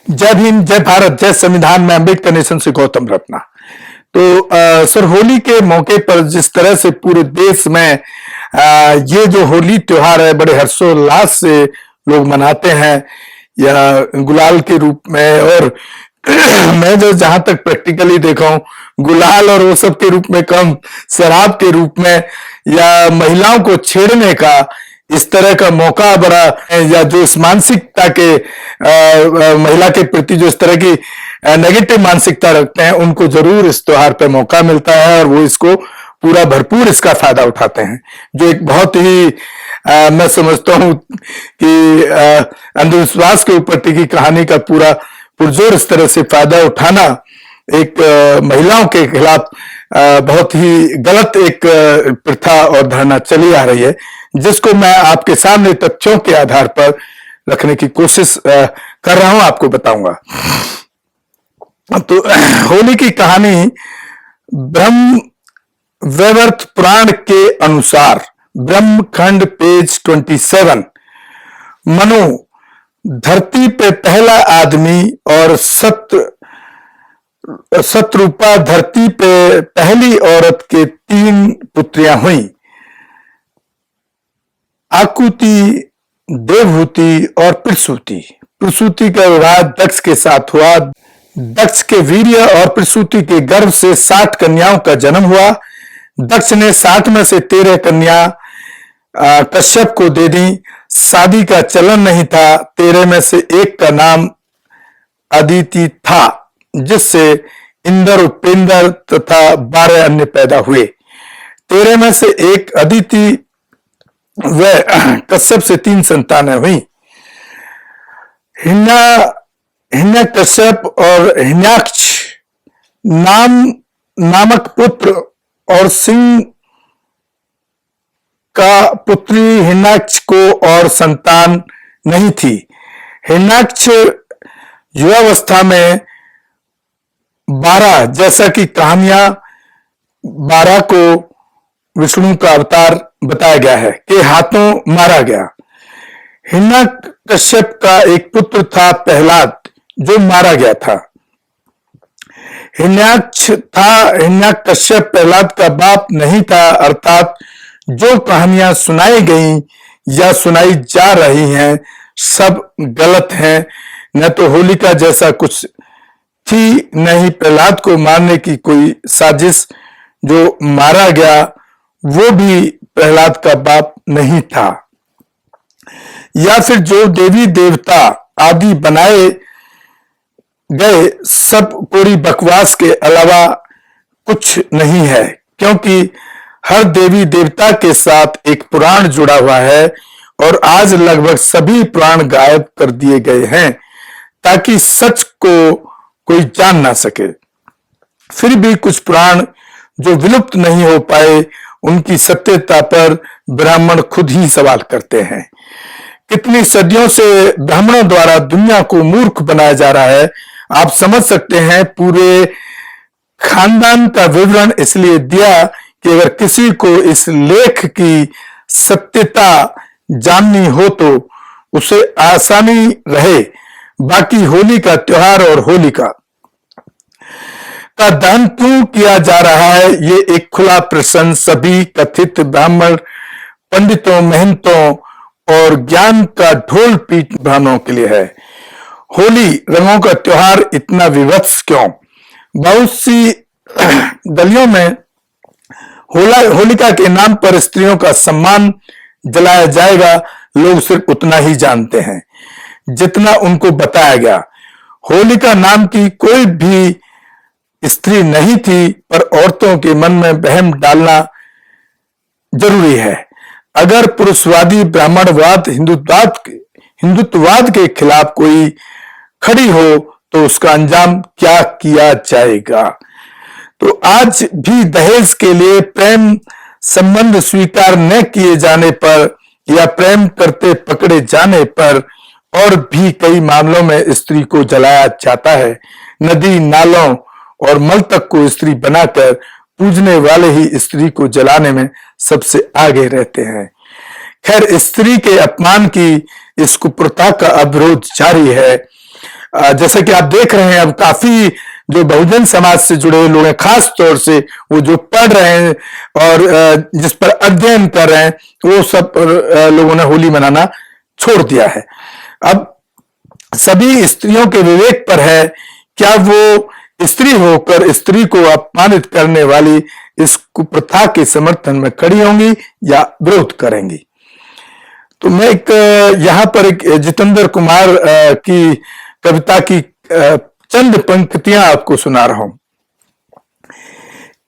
जय भीम, जय भारत, जय संविधान में अम्बेडकर नेशन से गौतम रत्ना। तो सर, होली के मौके पर जिस तरह से पूरे देश में ये जो होली त्योहार है बड़े हर्षोल्लास से लोग मनाते हैं, या गुलाल के रूप में, और मैं जो जहां तक प्रैक्टिकली देखा हूं, गुलाल और वो सब के रूप में कम, शराब के रूप में या महिलाओं को छेड़ने का इस तरह का मौका बड़ा, या जो इस मानसिकता के महिला के प्रति जो इस तरह की नेगेटिव मानसिकता रखते हैं, उनको जरूर इस त्योहार पे मौका मिलता है और वो इसको पूरा भरपूर इसका फायदा उठाते हैं, जो एक बहुत ही मैं समझता हूं कि अंधविश्वास के ऊपर टिकी कहानी का पूरा पुरजोर इस तरह से फायदा उठाना एक महिलाओं के खिलाफ बहुत ही गलत एक प्रथा और धारणा चली आ रही है, जिसको मैं आपके सामने तथ्यों के आधार पर रखने की कोशिश कर रहा हूं, आपको बताऊंगा। तो होली की कहानी ब्रह्म वैवर्त पुराण के अनुसार, ब्रह्मखंड पेज 27, मनु धरती पे पहला आदमी और शत्रुपा धरती पे पहली औरत के 3 पुत्रियां हुई, आकुति, देवहूति और प्रसूति। प्रसूति का विवाह दक्ष के साथ हुआ। दक्ष के वीर्य और प्रसूति के गर्भ से 60 कन्याओं का जन्म हुआ। दक्ष ने 60 में से 13 कन्या कश्यप को दे दी। शादी का चलन नहीं था। 13 में से एक का नाम अदिति था, जिससे इंद्र, उपेंद्र तथा 12 अन्य पैदा हुए। 13 में से एक अदिति व कश्यप से 3 संतानें हुई। हिरण्यकश्यप और हिरण्याक्ष नामक पुत्र और सिंह का पुत्री हिरण्याक्ष को और संतान नहीं थी। हिरण्याक्ष युवावस्था में 12, जैसा कि कहानियां 12 को विष्णु का अवतार बताया गया है, के हाथों मारा गया। हिरण्यकश्यप का एक पुत्र था प्रहलाद, जो मारा गया था। हिरण्याकश्यप प्रहलाद का बाप नहीं था, अर्थात जो कहानियां सुनाई गई या सुनाई जा रही हैं सब गलत हैं। न तो होलिका जैसा कुछ थी, न ही प्रहलाद को मारने की कोई साजिश। जो मारा गया वो भी प्रहलाद का बाप नहीं था, या फिर जो देवी देवता आदि बनाए गए सब कोरी बकवास के अलावा कुछ नहीं है, क्योंकि हर देवी देवता के साथ एक पुराण जुड़ा हुआ है और आज लगभग सभी पुराण गायब कर दिए गए हैं ताकि सच को कोई जान ना सके। फिर भी कुछ पुराण जो विलुप्त नहीं हो पाए, उनकी सत्यता पर ब्राह्मण खुद ही सवाल करते हैं। कितनी सदियों से ब्राह्मणों द्वारा दुनिया को मूर्ख बनाया जा रहा है, आप समझ सकते हैं। पूरे खानदान का विवरण इसलिए दिया कि अगर किसी को इस लेख की सत्यता जाननी हो तो उसे आसानी रहे। बाकी होली का त्योहार और होलिका का दहन क्यों किया जा रहा है, ये एक खुला प्रश्न सभी कथित ब्राह्मण पंडितों, महंतों और ज्ञान का ढोल पीट ब्राह्मणों के लिए है। होली रंगों का त्योहार इतना विवत्स क्यों? बहुत सी गलियों में होलिका के नाम पर स्त्रियों का सम्मान जलाया जाएगा। लोग सिर्फ उतना ही जानते हैं जितना उनको बताया गया। होलिका नाम की कोई भी स्त्री नहीं थी, पर औरतों के मन में वहम डालना जरूरी है। अगर पुरुषवादी ब्राह्मणवाद हिंदुत्ववाद के खिलाफ कोई खड़ी हो तो उसका अंजाम क्या किया जाएगा? तो आज भी दहेज के लिए प्रेम संबंध स्वीकार न किए जाने पर या प्रेम करते पकड़े जाने पर और भी कई मामलों में स्त्री को जलाया जाता है। नदी, नालों और मल तक को स्त्री बनाकर पूजने वाले ही स्त्री को जलाने में सबसे आगे रहते हैं। खैर, स्त्री के अपमान की इस कुप्रथा का अवरोध जारी है। जैसा कि आप देख रहे हैं, अब काफी जो बहुजन समाज से जुड़े हुए लोग हैं, खास तौर से वो जो पढ़ रहे हैं और जिस पर अध्ययन कर रहे हैं, वो सब लोगों ने होली मनाना छोड़ दिया है। अब सभी स्त्रियों के विवेक पर है, क्या वो स्त्री होकर स्त्री को अपमानित करने वाली इस कुप्रथा के समर्थन में खड़ी होंगी या विरोध करेंगी। तो मैं एक यहाँ पर एक जितेंद्र कुमार की कविता की चंद पंक्तियां आपको सुना रहा हूं।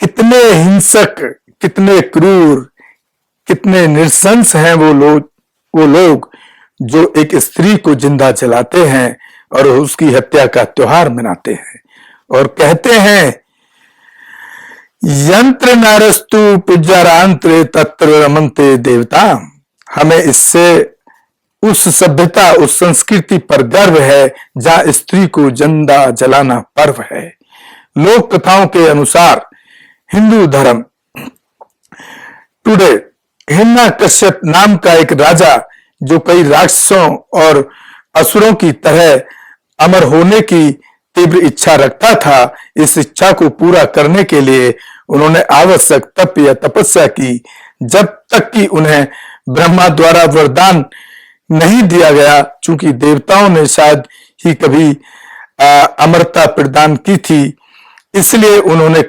कितने हिंसक, कितने क्रूर, कितने नृशंस हैं वो लोग जो एक स्त्री को जिंदा जलाते हैं और उसकी हत्या का त्योहार मनाते हैं और कहते हैं, यंत्र नारस्तु पूज्यारांत्र तत्र रमन्ते देवता। हमें इससे उस सभ्यता, उस संस्कृति पर गर्व है जहां स्त्री को जिंदा जलाना पर्व है। लोक कथाओं के अनुसार हिंदू धर्म टुडे हिरण्यकश्यप नाम का एक राजा, जो कई राक्षसों और असुरों की तरह अमर होने की तीव्र इच्छा रखता था, इस इच्छा को पूरा करने के लिए उन्होंने आवश्यक तप या तपस्या की, जब तक कि उन्हें ब्रह्मा द्वारा वरदान नहीं दिया गया। चूंकि देवताओं ने शायद ही कभी अमरता प्रदान की थी, इसलिए उन्होंने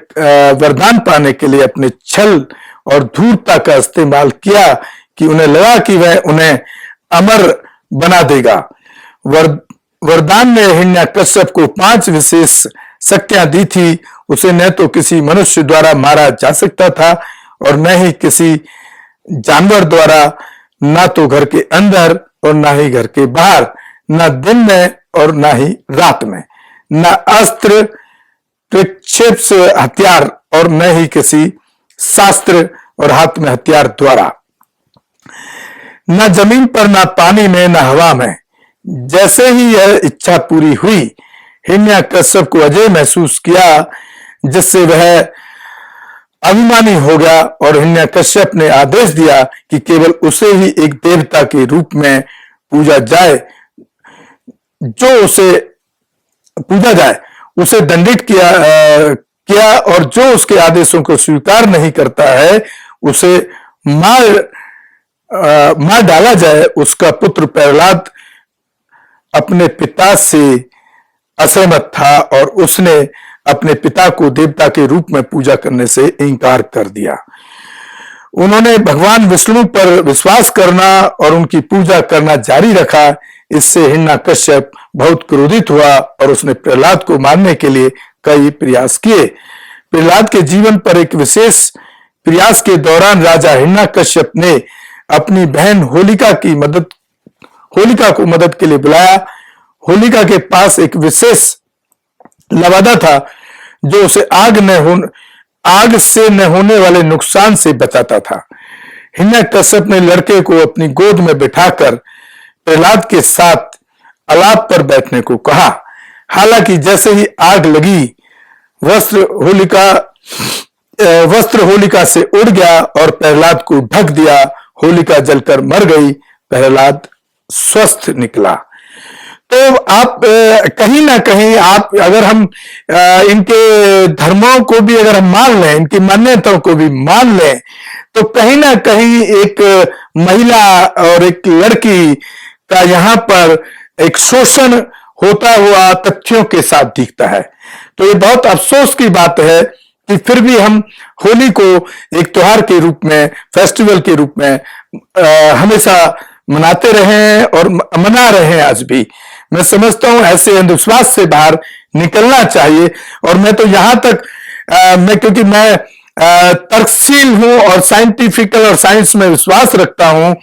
वरदान पाने के लिए अपने छल और धूर्तता का इस्तेमाल किया कि उन्हें लगा कि वह उन्हें अमर बना देगा। वरदान ने हिरण्यकश्यप को 5 विशेष शक्तियां दी थी। उसे न तो किसी मनुष्य द्वारा मारा जा सकता था और न ही किसी जानवर द्वारा, ना तो घर के अंदर और ना ही घर के बाहर, ना दिन में और ना ही रात में, ना अस्त्र प्रक्षेप हथियार और न ही किसी शास्त्र और हाथ में हथियार द्वारा, न जमीन पर, ना पानी में, ना हवा में। जैसे ही यह इच्छा पूरी हुई, हिरण्यकश्यप को अजय महसूस किया, जिससे वह अभिमानी हो गया और हिरण्यकश्यप ने आदेश दिया कि केवल उसे ही एक देवता के रूप में पूजा जाए, उसे दंडित किया और जो उसके आदेशों को स्वीकार नहीं करता है उसे मार डाला जाए। उसका पुत्र प्रहलाद अपने पिता से असहमत था और उसने अपने पिता को देवता के रूप में पूजा करने से इनकार कर दिया। उन्होंने भगवान विष्णु पर विश्वास करना और उनकी पूजा करना जारी रखा। इससे हिरण्यकश्यप बहुत क्रोधित हुआ और उसने प्रहलाद को मारने के लिए कई प्रयास किए। प्रहलाद के जीवन पर एक विशेष प्रयास के दौरान राजा हिरण्यकश्यप ने अपनी बहन होलिका को मदद के लिए बुलाया। होलिका के पास एक विशेष लवादा था जो उसे आग से न होने वाले नुकसान से बचाता था। हिरण्यकश्यप ने लड़के को अपनी गोद में बिठाकर प्रहलाद के साथ अलाप पर बैठने को कहा। हालांकि जैसे ही आग लगी, वस्त्र होलिका से उड़ गया और प्रहलाद को ढक दिया। होलिका जलकर मर गई, प्रहलाद स्वस्थ निकला। तो आप कहीं ना कहीं आप अगर हम इनके धर्मों को भी अगर हम मान लें, इनकी मान्यताओं को भी मान लें, तो कहीं ना कहीं एक महिला और एक लड़की का यहाँ पर एक शोषण होता हुआ तथ्यों के साथ दिखता है। तो ये बहुत अफसोस की बात है कि फिर भी हम होली को एक त्योहार के रूप में, फेस्टिवल के रूप में हमेशा मनाते रहे हैं और मना रहे हैं आज भी। मैं समझता हूं ऐसे अंधविश्वास से बाहर निकलना चाहिए। और मैं तो यहां तक क्योंकि मैं तर्कशील हूं और साइंटिफिकल और साइंस में विश्वास रखता हूं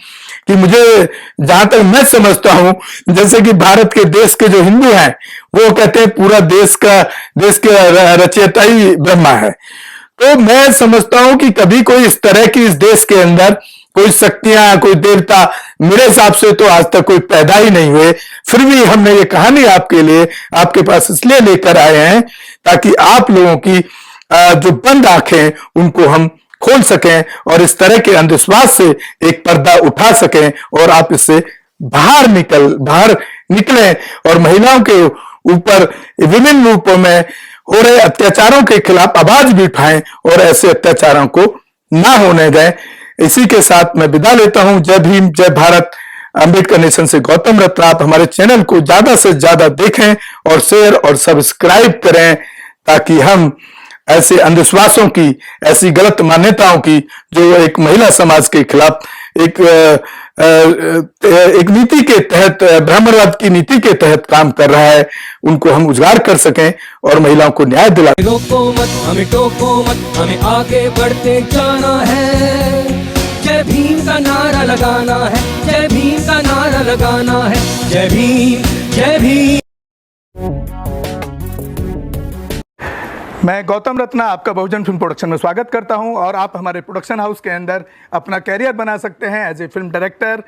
कि मुझे जहां तक मैं समझता हूं, जैसे कि भारत के देश के जो हिंदू हैं वो कहते हैं पूरा देश के रचयिता ही ब्रह्मा है। तो मैं समझता हूं कि कभी कोई इस तरह की इस देश के अंदर कोई शक्तियां, कोई देवता मेरे हिसाब से तो आज तक कोई पैदा ही नहीं हुए। फिर भी हमने ये कहानी आपके लिए, आपके पास इसलिए लेकर आए हैं ताकि आप लोगों की जो बंद आंखें उनको हम खोल सकें और इस तरह के अंधविश्वास से एक पर्दा उठा सकें और आप इससे बाहर निकलें और महिलाओं के ऊपर विभिन्न रूपों में हो रहे अत्याचारों के खिलाफ आवाज भी उठाएं और ऐसे अत्याचारों को ना होने दें। इसी के साथ मैं विदा लेता हूं। जय भीम, जय भारत। अंबेडकर नेशन से गौतम रत्न। आप हमारे चैनल को ज्यादा से ज्यादा देखें और शेयर और सब्सक्राइब करें, ताकि हम ऐसे अंधविश्वासों की, ऐसी गलत मान्यताओं की जो एक महिला समाज के खिलाफ एक नीति के तहत, ब्राह्मणवाद की नीति के तहत काम कर रहा है, उनको हम उजागर कर सकें और महिलाओं को न्याय दिला। रोको मत, हमें टोको मत, हमें आगे बढ़ते जाना है। जय भीम का नारा लगाना है, जय भीम का नारा लगाना है। जय भीम, जय भीम। मैं गौतम रत्ना आपका बहुजन फिल्म प्रोडक्शन में स्वागत करता हूं और आप हमारे प्रोडक्शन हाउस के अंदर अपना कैरियर बना सकते हैं as a film director,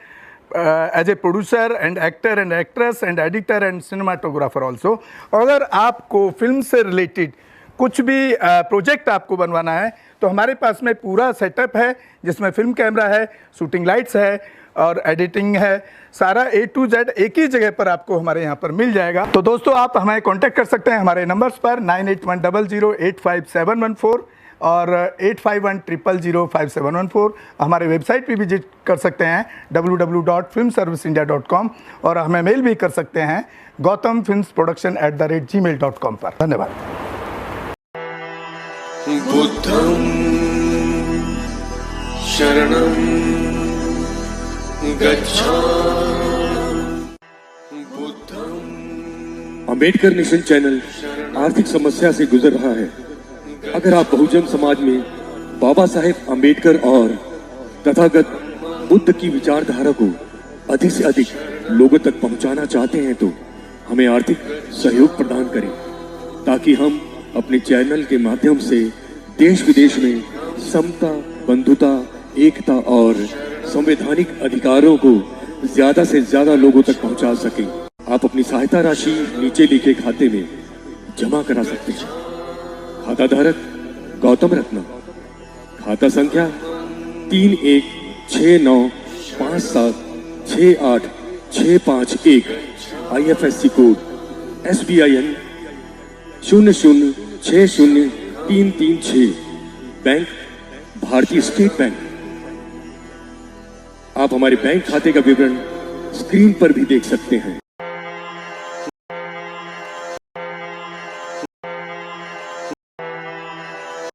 as a producer and actor and actress and editor and cinematographer also. अगर आपको फिल्म से रिलेटेड कुछ भी प्रोजेक्ट आपको बनवाना है तो हमारे पास में पूरा सेटअप है, जिसमें फिल्म कैमरा है, शूटिंग लाइट्स है और एडिटिंग है। सारा A to Z एक ही जगह पर आपको हमारे यहाँ पर मिल जाएगा। तो दोस्तों, आप हमें कांटेक्ट कर सकते हैं हमारे नंबर्स पर 9810085714 और 8510005714। हमारे वेबसाइट पे विजिट कर सकते हैं www.filmserviceindia.com और हमें मेल भी कर सकते हैं gautamfilmsproduction@gmail.com पर। धन्यवाद। बुद्धं शरणं अम्बेडकर नेशन चैनल आर्थिक समस्या से गुजर रहा है। अगर आप बहुजन समाज में बाबा साहेब अम्बेडकर और तथागत बुद्ध की विचारधारा को अधिक से अधिक लोगों तक पहुंचाना चाहते हैं तो हमें आर्थिक सहयोग प्रदान करें, ताकि हम अपने चैनल के माध्यम से देश विदेश में समता, बंधुता, एकता और संवैधानिक अधिकारों को ज्यादा से ज्यादा लोगों तक पहुंचा सकें। आप अपनी सहायता राशि नीचे लिखे खाते में जमा करा सकते हैं। खाता धारक गौतम रत्न, खाता संख्या 316957686551, IFSC कोड SBIN 0060336, बैंक भारतीय स्टेट बैंक। आप हमारे बैंक खाते का विवरण स्क्रीन पर भी देख सकते हैं।